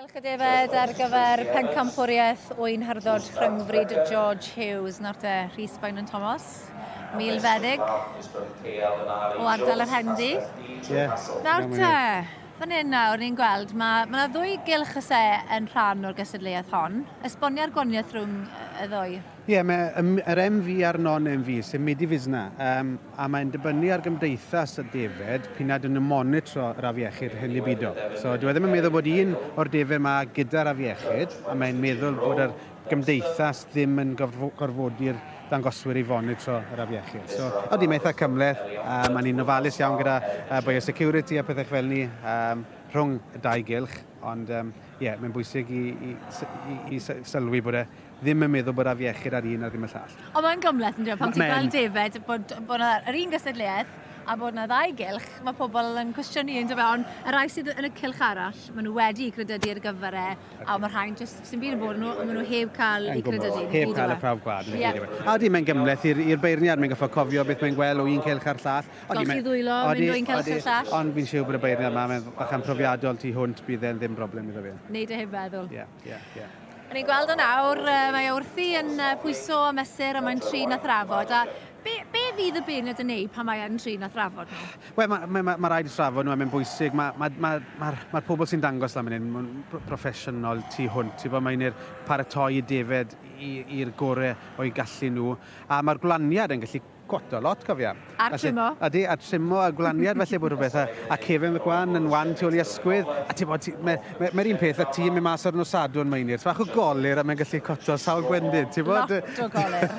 Diolch y defed ar gyfer Pencampwriaeth Oen Hwrdd Rhyngfrid George Hughes, nawr te Rhys Bain yn Thomas, milfeddyg o ardal yr Hendi. Nawr te, fan hyn nawr ni'n gweld, mae yna ddwy gylch y se yn rhan o'r gystadleuaeth hon. Esbonia'r gwaniaeth rhwng y ddwy? Yr MV a'r non-MV sy'n mynd i fusna, a mae'n dibynnu ar gymdeithas y defed p'un nad yn y monitro yr afiechyd hyn i byd o. So, dwi ddim yn meddwl bod un o'r defed yma gyda'r afiechyd, a mae'n meddwl bod yr gymdeithas ddim yn gorfodi'r dangoswyr i fonitro yr afiechyd. So, oeddi mae eitha cymleth, mae'n un ofalus iawn gyda biosecurity a pethau fel ni rhwng y dau gylch, ond mae'n bwysig i sylwi bod e ddim yn meddwl bod afiechyd ar un a ddim y llall. Ond mae'n gymleth yn dweud, pan ti'n gweld defed bod yna yr un gystadleuaeth a bod yna ddau gylch, mae pobl yn cwestiynu yn dweud, ond y rai sydd yn y cylch arall, maen nhw wedi credydu ar gyfer e, a mae'r rhain sy'n byd yn bod nhw, maen nhw heb cael eu credydu. Heb cael y prawf gwad. A di mae'n gymleth i'r beirniad, mae'n goffo cofio beth mae'n gweld o un cylch ar llall. Golchi ddwylo, mynd o un cylch ar llall. Ond fi'n siŵr bod y beirniad yma, mae'n bachan profiadol tu hwnt, bydd e'n ddim broblem iddo fe. Neud e heb feddwl. A ni'n gweld o nawr, mae wrthi yn pwyso a mesur a mae'n trin a thrafod. A be fydd y beirniad yn neud pan mae'n trin a thrafod nhw? Wel, mae rhaid i thrafod nhw, mae'n bwysig. Mae'r pobl sy'n dangos lan mynd proffesiynol tu hwnt. Mae'n paratoi i defed i'r gorau o'i gallu nhw. A mae'r gwlaniad yn gallu gwato lot, cofia. A'r trimo. A trimo a gwlaniad felly bod rhywbeth. A Cefn y Gwan yn wan tu ôl i ysgwydd. A mae'r un peth a tîm yn mas o'r nosadwn mainir. Fach o golir a mae'n gallu coto sawl gwendid. Lot o golir.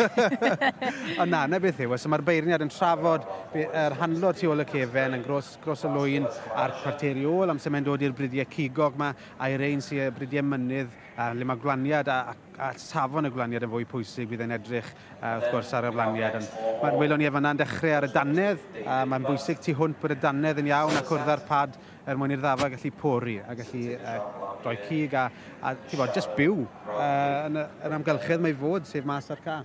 Ond na beth yw. So mae'r beirniad yn trafod yr handlo tu ôl y Cefn yn gros o lwyn a'r kwarteri ôl amser mae'n dod i'r bridiau cigog yma a'r ein sy'n y bridiau mynydd le mae gwlaniad a safon y gwlaniad yn fwy pwysig bydd e'n edrych wrth gwrs ar y gwlaniad. Mae'n welon ni efo yna'n dechrau ar y dannedd, mae'n bwysig tu hwnt bod y dannedd yn iawn a cwrdd ar pad mwyn i'r ddafa gallu pori a gallu rhoi cig a just byw yn amgylchedd mae fod sef mas ar ca.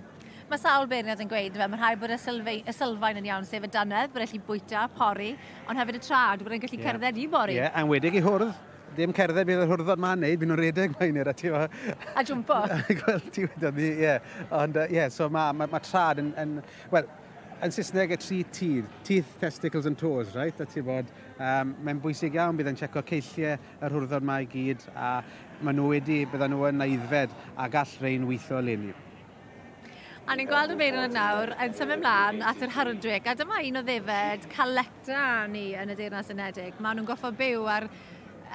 Mae sawl beirniad yn gweud, mae'n rhaid bod y sylfaen yn iawn, sef y dannedd, bod e'n gallu bwyta, pori, ond hefyd y trad, bod e'n gallu cerdded i bori. Ie, yn wedig i hwrdd. Dim cerdded bydd y hwrddod ma'n neud, bydd nhw'n redeg mainir a ti fo. A jwmpo? Wel, ti wedi ni, ie. Ond, so mae trad yn... Wel, yn Saesneg y 3 tir, teeth, testicles and toes, right? A ti bod, mae'n bwysig iawn bydd yn checo ceilliau yr hwrddod ma i gyd, a maen nhw wedi, bydden nhw yn aeddfed a gall rhain weithio leni. A ni'n gweld y beirniad nawr yn symud ymlaen at yr Hardwick, a dyma un o ddefed calecta ni yn y Deyrnas Unedig. Maen nhw'n goffo byw ar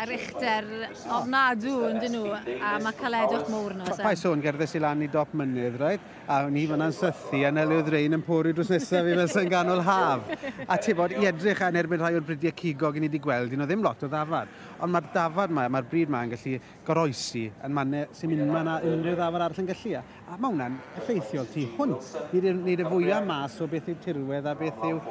uchder ofnadw yn dyn nhw, a mae caledwch mwr nhw. Pa sôn gerddais i lan i dop mynydd, right? A ni fyna'n sythu, a nelydd rein yn pori drws nesaf fi fel sy'n ganol haf. A ti bod, i edrych yn erbyn rhai o'r bridiau cigog i ni wedi gweld, nhw ddim lot o ddafad. Ond mae'r dafad yma, mae'r bryd yma yn gallu goroesi yn mannau sy'n mynd yma na unrhyw ddafad arall yn gallu. A mae hwnna'n effeithiol tu hwnt. Nid y fwyaf mas o beth yw tirwedd a beth yw,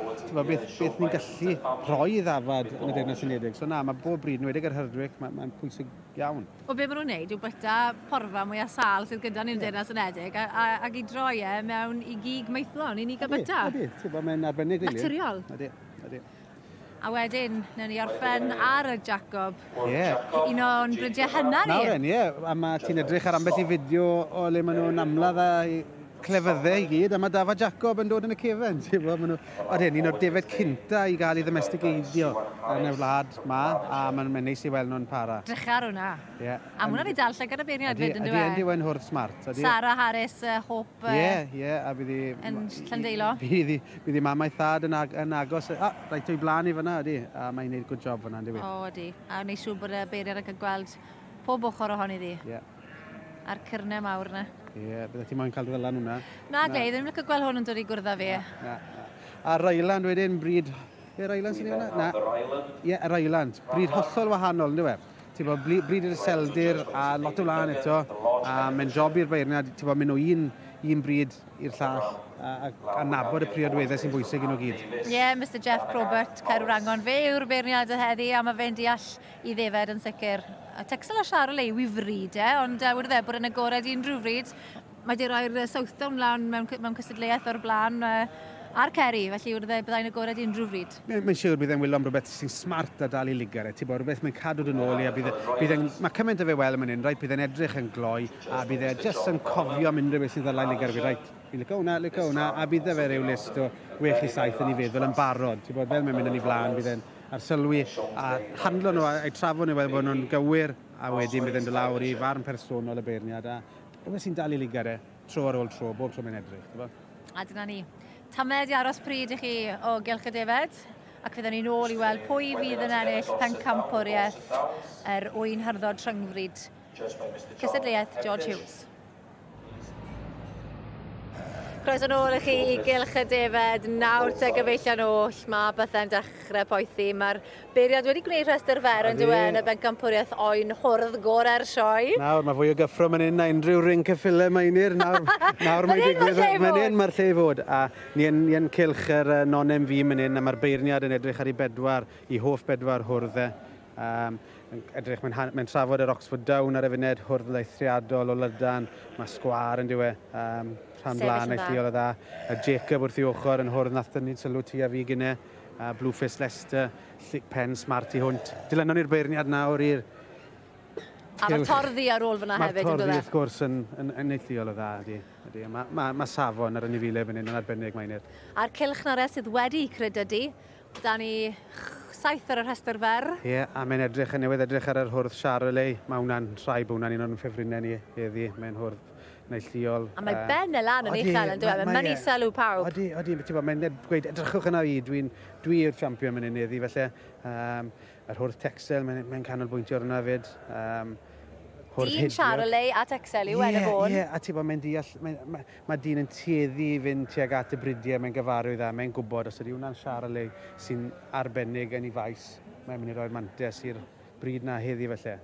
beth ni'n gallu rhoi i ddafad yn y Deyrnas Unedig. So na, mae bob bryd, nwedig yr Hardwick, mae'n pwysig iawn. O be maen nhw'n neud yw byta porfa mwy o sal sydd gyda ni'n Deyrnas Unedig ac i droi e mewn i gig meithlon i ni gael byta. Ydy, mae'n arbennig rili. Naturiol. Ydy. A wedyn, nawn ni orffen ar y Jacob. Ie. Un o'n brydiau hynna ni. Nawr ie. A mae ti'n edrych ar ambell i fideo o le maen nhw'n amladd a clefyddau i gyd, a mae Dafa Jacob yn dod yn y cefn. Un o'r defed cynta i gael ei ddymestigeidio yn y wlad ma, a mae'n neis i weld nhw'n para. Drychar hwnna. Ie. A mwyn ar ei darllen gyda beirniad fyd yn dweud. Ydy Oen Hwrdd Smart. Sarah Harris, Hope. Ie, a bydd hi... Yn Llandeilo. Bydd hi mamau thad yn agos. Rhaid o'i blaen i fyna, ydy. A mae'n gwneud good job fyna, ydy. O, ydy. A wneud siŵr bod y beirniad yn cael gweld pob ochr ohoni ddi. Ie. A'r cyrnau mawr yna. Ie, bydde ti moyn cael ddylan hwnna. Na, glei, ddim yn cael gweld hwn yn dod i gwrdd â fi. A Ryland wedyn, bryd... Yr Ryland sy'n ei hwnna? Na. Ie, yr Ryland. Bryd hollol wahanol, ynddo fe? Ti'n bod, bryd i'r seldir a lot o lan eto. A mae'n job i'r beirniad, ti'n bod, mynd o un bryd i'r llall. A nabod y priodweddau sy'n bwysig yn o gyd. Ie, Mr Jeff Probert, Caerwrangon. Fe yw'r beirniad y heddi, a mae fe'n deall i ddefed yn sicr. Texel a siar o le i fryd, ond wedi bod yn agored i unrhyw fryd. Mae di roi'r Southdown lan mewn cystadleuaeth o'r blaen. A'r Ceri, felly wrth byddai'n agored i unrhyw bryd. Mae'n siŵr bydd e'n wylo am rhywbeth sy'n smart a dal i ligar. Ti'n bod, rhywbeth mae'n cadw dyn ôl i a mae cymaint o fe wel yn rhaid, bydd e'n edrych yn gloi a bydd e jyst yn cofio am unrhyw beth sy'n ddala i ligar. Rhaid, licio hwnna, a bydd e fe ryw list o 6 i 7 yn ei feddwl yn barod. Ti'n bod, fel mae'n mynd yn ei flaen, bydd e'n ar sylwi a handlo nhw a'i trafod nhw fel bod nhw'n gywir a wedyn bydd e'n dod lawr i farn personol y beirniad a rhywbeth sy'n dal i ligar tro ar ôl tro, bob tro mae'n edrych. A dyna ni. Tamed i aros pryd i chi o Gylch y Defed, ac fyddwn ni'n ôl i weld pwy fydd yn ennill Pencampwriaeth Oen Hwrdd Rhyngfrid. Cystadleuaeth George Hughes. Croeso nôl i chi i Gylch y Defed, nawr te gyfeillion oll, mae bethau'n dechrau poethi. Mae'r beiriad wedi gwneud rhestr fer yn dweud y Pencampwriaeth Oen Hwrdd gorau'r sioe. Nawr, mae fwy o gyffro man hyn na unrhyw ring cyffile mae'n i'r. Nawr mae'n digwydd, mae'r lle i fod. A ni'n cylch yr non-MV man hyn, a mae'r beirniad yn edrych ar ei bedwar, i hoff bedwar Hwrdd. Edrych, mae'n trafod yr Oxford Down ar y funed, Hwrdd leithriadol o Lydan, mae sgwar yn diwe, rhan blaen eithriol o dda. Jacob wrth i ochr yn Hwrdd nath ni'n sylw ti a fi gynne, Blueface Leicester, pen smart i hwnt. Dilynon ni'r beirniad nawr i'r... A mae'r torddi ar ôl fyna hefyd, yn dod e? Mae'r torddi wrth gwrs yn eithriol o dda, ydy. Mae safon ar y nifileb yn un yn arbennig mae'n i'r. A'r cylch na sydd wedi credydu, da ni 7 ar y rhestr fer. Ie, a mae'n edrych yn newydd edrych ar yr Hwrdd Charolais. Mae hwnna'n rhai bod hwnna'n un o'n ffefrynnau ni heddi. Mae'n Hwrdd neilltuol. A mae ben y lan yn uchel yn dweud. Mae'n mynd i sylw pawb. Odi, mae'n gweud, edrychwch yna fi, dwi yw'r champion mynd i'n heddi. Felly, yr Hwrdd Texel, mae'n canolbwyntio ar hwnna fyd. Dyn Charolais a Texel i wedi bod. Ie, a ti'n bod, mae'n deall, mae dyn yn tueddu i fynd tuag at y bridiau, mae'n gyfarwydd a mae'n gwybod os ydy hwnna'n Charolais sy'n arbennig yn ei faes. Mae'n mynd i roi'r mantes i'r bryd na heddi felly.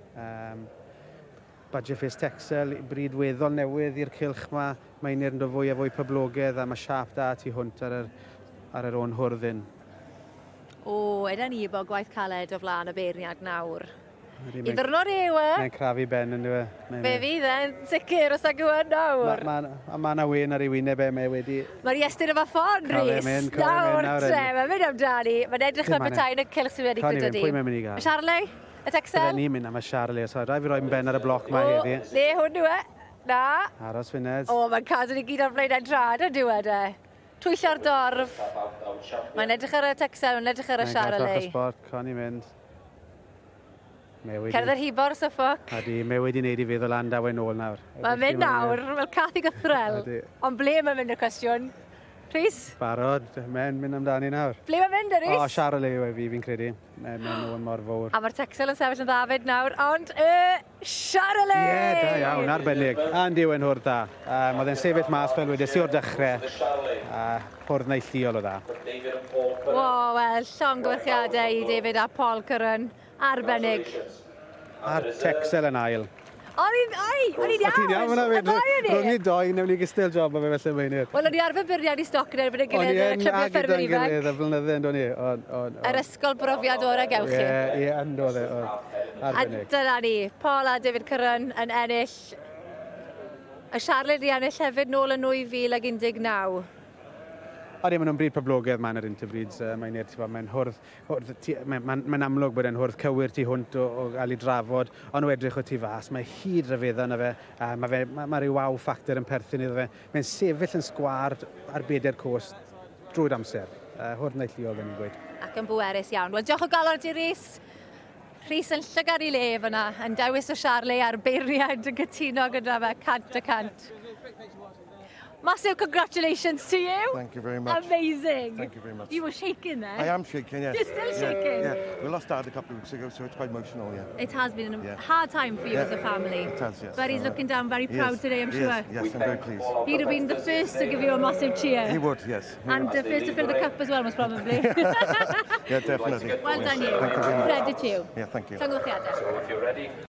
Badger Face Texel, bryd weddol newydd i'r cylch yma. Mae'n i'n dod fwy a fwy poblogaidd a mae siap da ti hwnt ar yr Oen Hwrdd. Eda ni bod gwaith caled o flaen y beirniad nawr. I ddyrnod Ewe. Mae'n crafu ben yn dweud. Fe fydd e'n sicr os ag yw'n nawr. Mae yna wyn ar ei wyneb e, mae wedi... Mae'r Iestyn yma ffon, Rhys. Nawr tre, mae'n mynd amdani. Mae'n edrych am bethau yn y cylch sydd wedi credydu. Pwy mae'n mynd i gael? Y Charolais? Y Texel? Byddai ni'n mynd am y Charolais. Rai fi roi'n ben ar y bloc mae heddi. Ne, hwn yw e. Na. Aros funed. Mae'n cadw ni gyd ar flaen entrad yn diwedd e. Twyllio'r dorf. Mae'n edrych ar y Texel, mae'n edrych ar y Charolais. Con i mynd. Cerdd yr hibor syffoc. Adi, mae wedi wneud i feddwl andawen ôl nawr. Mae'n mynd nawr, fel cath i gythrel. Ond ble mae'n mynd y cwestiwn? Rhys? Barod, mae'n mynd amdani nawr. Ble mae'n mynd, Rhys? Charolais yw e fi'n credu. Mae'n nhw'n mor fawr. A mae'r Texel yn sefyll yn ddafyd nawr, ond Charolais! Ie, da iawn, arbennig. A'n Oen Hwrdd da. Oedd e'n sefyll mas fel wedi, o'r dechrau. Hwrdd neilltuol o dda. Wel, llong gwerchiadau i David a Paul Curran. Arbennig. A'r Texel yn ail. O'n i'n iawn! Ti'n iawn fyna fyd? Rwy'n i doi, newn ni gystal job o fe felly mae'n i'r. Wel, o'n i arfer byrniad i stoc yn erbyn y gilydd yn y clybiau ffermwyr ifanc. O'n i yn agor yn gilydd y flynydde yn dod ni. Yr ysgol brofiad o'r ag ewch chi. Ie, andodd e. Arbennig. A dyna ni, Paul a David Curran yn ennill. Y Charolais di ennill hefyd nôl yn 2019. Odi, maen nhw'n bryd poblogaidd ma'n yr Interbreeds. Mae'n amlwg bod e'n Hwrdd cywir tu hwnt o gael ei drafod, ond o edrych o tu fas. Mae hyd rhyfedda yna fe. Mae rhyw wow factor yn perthyn iddo fe. Mae'n sefyll yn sgwar ar bedair cost drwy'r amser. Hwrdd neilltuol yn ei gweud. Ac yn bwerus iawn. Wel, diolch o galon ti, Rhys. Rhys yn llygad i le fyna, yn dewis o Charolais a'r beiriad yn cytuno gyda fe, 100%. Massive congratulations to you. Thank you very much. Amazing. Thank you very much. You were shaking there. I am shaking, yes. You're still shaking? Yeah. We lost Dad a couple of weeks ago, so it's quite emotional, yeah. It has been a hard time for you as a family. It has, yes. But he's looking down very proud today, I'm sure. Yes, I'm very pleased. He'd have been the first to give you a massive cheer. He would, yes. And the first to fill the cup as well, most probably. Yeah, definitely. Well done you. Thank you very much. Credit to you. Yeah, thank you. Llongyfarchiadau.